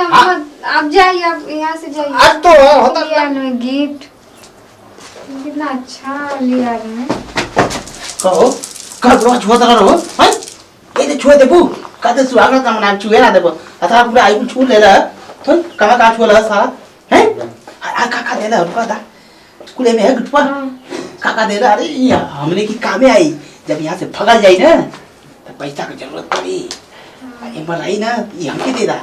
आप जाइए, आप यहाँ से जाइए। आज तो होता गिफ्ट कितना अच्छा लिया है। कहो कर ब्रो छुआ त करो है ए दे छुआ देबू का दे सुआग ना मना छुए ना देबो अथा पूरा आई छू ले ला तो कहां का छुआ ला सारा है आ का दे ला रुका दा स्कूल में है गुटवा का दे ला। अरे हमने की काम में आई जब यहां से भगा जाई ना तो पैसा की जरूरत पड़ी ये मलाई ना ये हमके दे दा।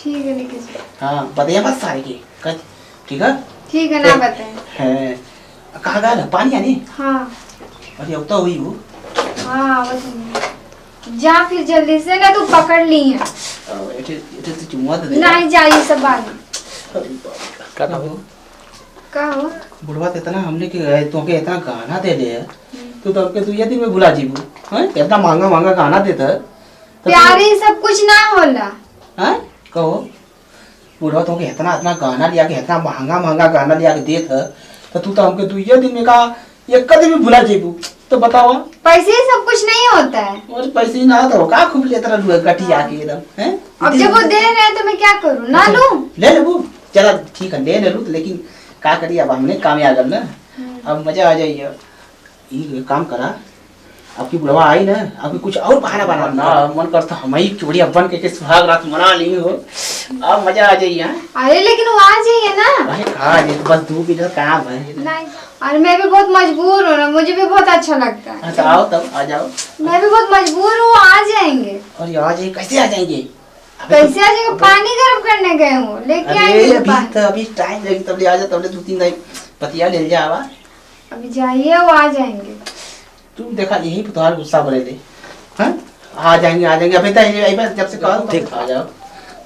ठीक है लेके हां बताइए बस सारे की ठीक है ना बताएं है कहां गया पानी आनी। हां अरे अब तो हुई वो हाँ जा फिर जल्दी से ना तू पकड़ ली है। इटे तो चुम्मा दे नहीं जाइए सब बाद में। का हो बुढ़वा ते इतना हमने के तो के इतना गाना दे ले तू तो हमके तू ये दिन में भुला जीबू हैं इतना महंगा महंगा गाना देता प्यारे सब कुछ ना होला हैं कहो बुढ़वा तो के इतना गाना लिया के इतना महंगा महंगा गाना लिया के देत तो तू तो हमके तू ये दिन में का ये कभी भी भुला जीबू तो बताओ पैसे ही सब कुछ नहीं होता है। और पैसे ना तो का खूब लेता रह गटिया के एकदम हैं। अब जब वो दे रहे हैं तो मैं क्या करूं ना लूं ले ले वो चला ठीक है ले लूं लेकिन का करिए अब हमने काम आ गल ना अब मजा आ जाइए ये काम करा आपकी बुढ़वा आई ना आपकी कुछ और बहाना बना ना मन करता हम ही चूड़िया बन के सुहाग रात मना ली हो अब मजा आ जाइए। अरे लेकिन वो आ जाइए ना। अरे कहा बस 2 मिनट काम है नहीं और मैं भी बहुत मजबूर हूँ ना मुझे भी बहुत अच्छा लगता है। अच्छा आओ तब आ जाओ मैं भी बहुत मजबूर हूँ आ जाएंगे। और आ जाइए कैसे आ जाएंगे कैसे आ जाएंगे पानी गर्म करने गए हूँ लेके आएंगे अभी टाइम लगी तब ले आ जा तब 2-3 दिन पतिया ले जावा अभी जाइए वो आ जाएंगे। तुम देखा यही पे तुम्हारा गुस्सा भरे थे हैं आ जाएंगे अभी तो जब से कहा ठीक आ जाओ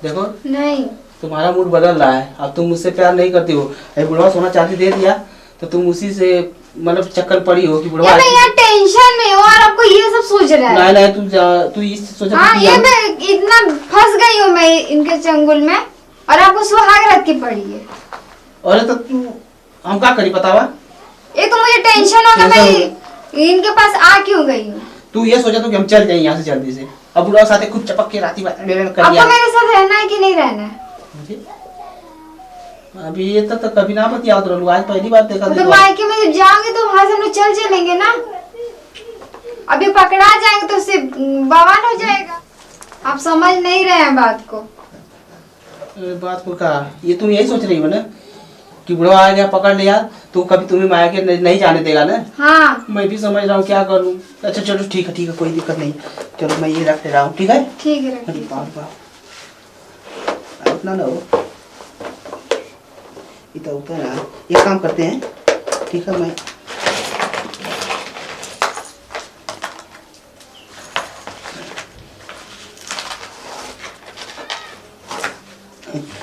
देखो नहीं तुम्हारा मूड बदल रहा है अब तुम मुझसे प्यार नहीं करती हो अरे बुढ़वा सोना चांदी दे दिया तो तुम उसी से मतलब चक्कर पड़ी हो कि बुढ़वा मैं यार टेंशन में हूँ और आपको ये सब सोच रहा है। नहीं तू इस सोच हाँ ये मैं इतना फंस गई हूँ मैं इनके चंगुल में और आपको सुहाग रख के पड़ी है। अरे तो तू हम क्या करी बतावा ये तो मुझे टेंशन होगा मैं इनके पास आ क्यों गई हूँ। तू ये सोचा तो कि हम चल जाए यहाँ से जल्दी से अब बुढ़वा साथे खुद चपक के राती कर आपको मेरे साथ रहना है कि नहीं रहना है। अभी ये तो कभी ना बतिया तो आज पहली बार देखा तो मायके में जब जाओगे तो वहां से हम लोग चल चलेंगे ना। अभी पकड़ा जाएंगे तो उससे बवाल हो जाएगा। आप समझ नहीं रहे हैं बात को। बात को कहा ये तुम यही सोच रही हो ना कि बुढ़वा आ गया पकड़ लिया तो कभी तुम्हें माया के नहीं जाने देगा ना। हाँ मैं भी समझ रहा हूँ क्या करूँ। अच्छा चलो ठीक है कोई दिक्कत नहीं चलो मैं ये रख ले रहा हूँ ठीक है। ठीक है इतना ना हो इतना होता है ना ये काम करते हैं ठीक है। मैं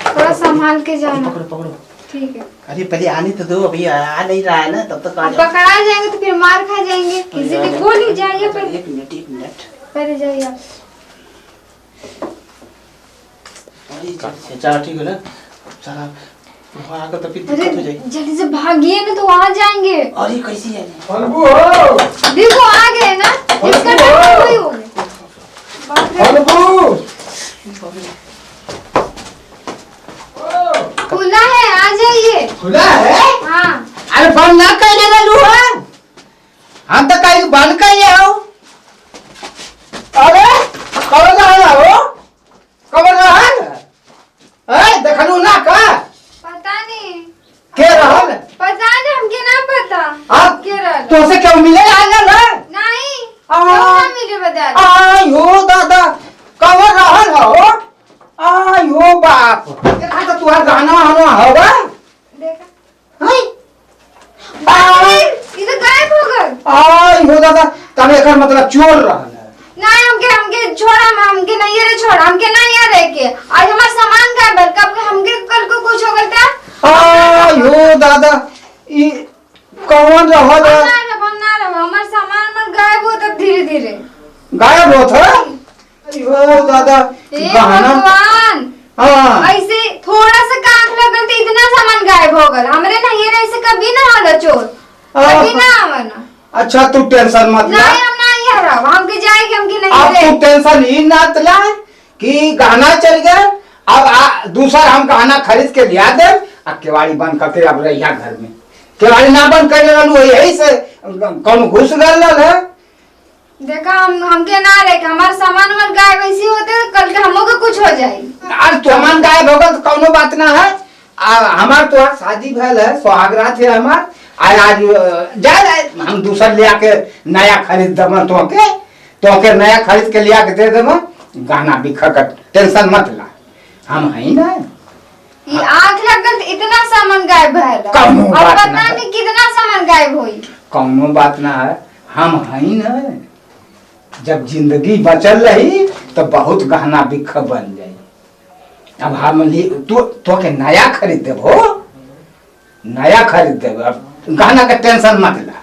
थोड़ा संभाल के जाना। पकड़ो ठीक है। अरे पहले आने तो दो अभी आ नहीं रहा है ना तब तक आ जाओ। पकड़ा जाएंगे तो फिर मार खा जाएंगे किसी की गोली जाइए पर। एक मिनट पहले जाइए आप। चलो ठीक है ना चला आकर तो फिर दिक्कत हो जाएगी। जल्दी से भागिए ना तो आ जाएंगे। अरे कैसी है देखो आ गए ना इसका टाइम वही हो गया। खुला है आ जाइए। खुला है हाँ अरे बंद ना कर देगा लूहा हम तो कहीं बंद कर ले आओ। अरे कब रहा हो ए देखलू ना का पता नहीं के रहल पता नहीं हमके ना पता आप के रहल तो से क्यों मिले आला ना नहीं आ मिले बता आयो दादा कब रहल हो आयो बाप देखा तो तुहार गाना हनो हवा देखा हाय इधर गायब हो गए। आयो दादा तब एकर मतलब चोर रहल नहीं हमके छोड़ा हमके नहीं रे छोड़ा हमके नहीं रह के आज हमारा सामान गायब है कब हमके कल को कुछ हो गया था। आयो दादा ई कौन रहल ना हमारा सामान गायब हो तब धीरे धीरे गायब होत है। अयो दादा भगवान हाँ ऐसे थोड़ा सा काम लगल तो इतना सामान गायब हो गया हमरे नहीं रहे से कभी ना होला चोर कभी ना आवना। अच्छा तू टेंशन मत ले नहीं हम नहीं आ रहा हमके जाएंगे हमके नहीं अब रहे। तू टेंशन ही ना ले कि गाना चल गया अब दूसरा हम गहना खरीद के लिया दे आ केवाड़ी बंद करके अब रहिया घर में। केवाड़ी ना बंद कर रहलू यही से कौन घुस गल है। देखा हमके ना रहे हमारे सामान वामान गायब वैसे होते कल के हमों को कुछ हो जाए। आज सामान गायब होगा तो कौनो बात ना है। हमार तो शादी भल है, सुहागरात है हमार। आज जाए हम दूसर ले आके नया खरीद देव तो नया खरीद के लिया के दे देव। गहना बिखर कर टेंशन मत ला, हम है ना। ये आँख लगल इतना सामान गायब है कौनो और बात पता ना नहीं कितना सामान गायब हुई। कौनो बात ना है, हम है ना। जब जिंदगी बचल रही तो बहुत गहना बिखर बन जाये। अब हम तो के नया खरीद देबो, नया खरीद देबो। अब गहना का टेंशन मत ला,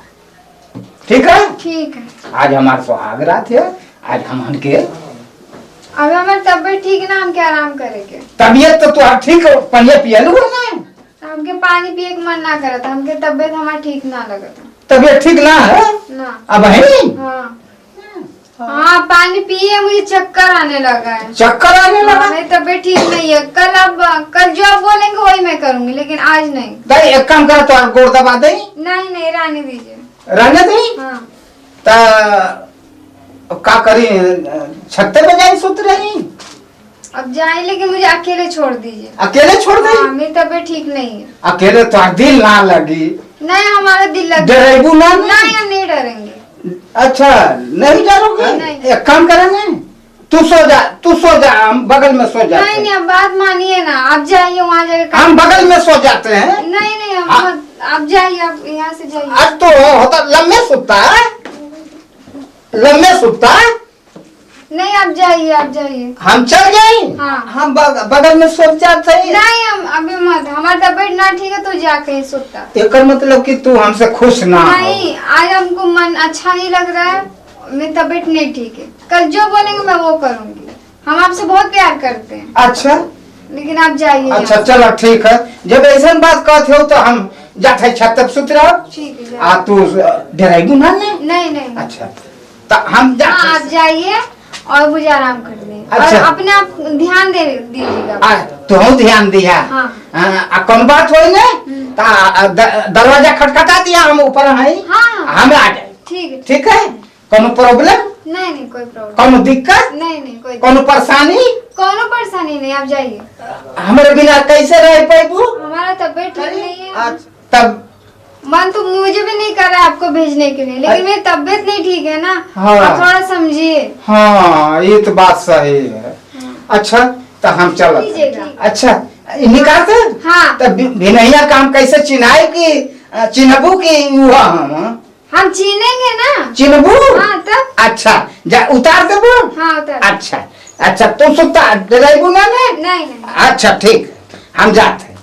ठीक है? ठीक है। आज हमार सुहागरात है, आज हम के अब हमारी तबीयत ठीक ना, हम क्या आराम करेंगे। तबीयत तो ठीक पनिया पियलू ना। हमके पानी पिए के मन ना करता, हमके तबीयत हमारा ठीक ना लगता। तबीयत ठीक ना है ना अब है। हाँ हाँ पानी पिए मुझे चक्कर आने लगा है। चक्कर आने लगा? मेरी तबीयत ठीक नहीं है। कल जो आप बोलेंगे वही मैं करूंगी, लेकिन आज नहीं। दाई एक काम करो तो गोड़ दबा दे। नहीं नहीं रहने दीजिए। रहने दे? हाँ तो का करी, छत्ते पे जाए सुत रही? अब जाए लेकिन मुझे अकेले छोड़ दीजिए। अकेले छोड़ दे? हाँ, मेरी तबीयत ठीक नहीं है। अकेले तो दिल ना लगी। नहीं हमारा दिल लग डरेबू ना? नहीं हम नहीं डरेंगे। अच्छा नहीं डरोगे? नहीं। एक काम करेंगे, तू सो जा, हम बगल में सो जाते नहीं नहीं अब बात मानिए ना, आप जाइए वहाँ जाकर। हम बगल में सो जाते हैं। नहीं नहीं आप जाइए, आप यहाँ से जाइए। आज तो होता लम्बे सुता है, लम्बे सुता है। नहीं आप जाइए, आप जाइए। हम चल गए। हाँ। हम बगल में सो जाते हैं। नहीं हम अभी मत, हमारी तबीयत ना ठीक है तो जाके ही सोता। एक मतलब कि तू हमसे खुश ना हो। नहीं आज हमको मन अच्छा नहीं लग रहा है, मेरी तबीयत नहीं ठीक है। कल जो बोलेंगे मैं वो करूंगी। हम आपसे बहुत प्यार करते हैं। अच्छा लेकिन आप जाइए। अच्छा चलो ठीक है, जब ऐसा बात कहते हो तो हम जाते छत तक सुत रहो। ठीक है आ तू डराइबू ना? नहीं नहीं। अच्छा तो हम हाँ आप जाइए और मुझे आराम कर लें। अच्छा। और अपने आप ध्यान दे दीजिएगा। तू ध्यान दिया। हाँ। कौन बात हो दरवाजा खटखटा दिया, हम ऊपर हैं। हाँ। हम आ जाए। ठीक है। ठीक है, कोनो प्रॉब्लम? नहीं नहीं कोई प्रॉब्लम। कोनो दिक्कत? नहीं नहीं कोई कोनो परेशानी? कोनो परेशानी नहीं, आप जाइए। हमारे बिना कैसे रह पाएबू? हमारा तबीयत ठीक नहीं है। तब मन तो मुझे भी नहीं कर रहा है आपको भेजने के लिए, लेकिन मेरी तबीयत नहीं ठीक है ना। हाँ। आप थोड़ा समझिए। हाँ ये तो बात सही है। अच्छा तो हम चल। लीजिएगा। अच्छा निकाल दे। हाँ। तो भिनैया काम कैसे चिन्हाए की चिन्हबू की हुआ? हम चीनेंगे ना। चिन्हबू? हाँ तब। अच्छा जा उतार देबू? हाँ उतार। अच्छा अच्छा तू सुता डराइबू ना? नहीं नहीं। अच्छा ठीक, हम जाते।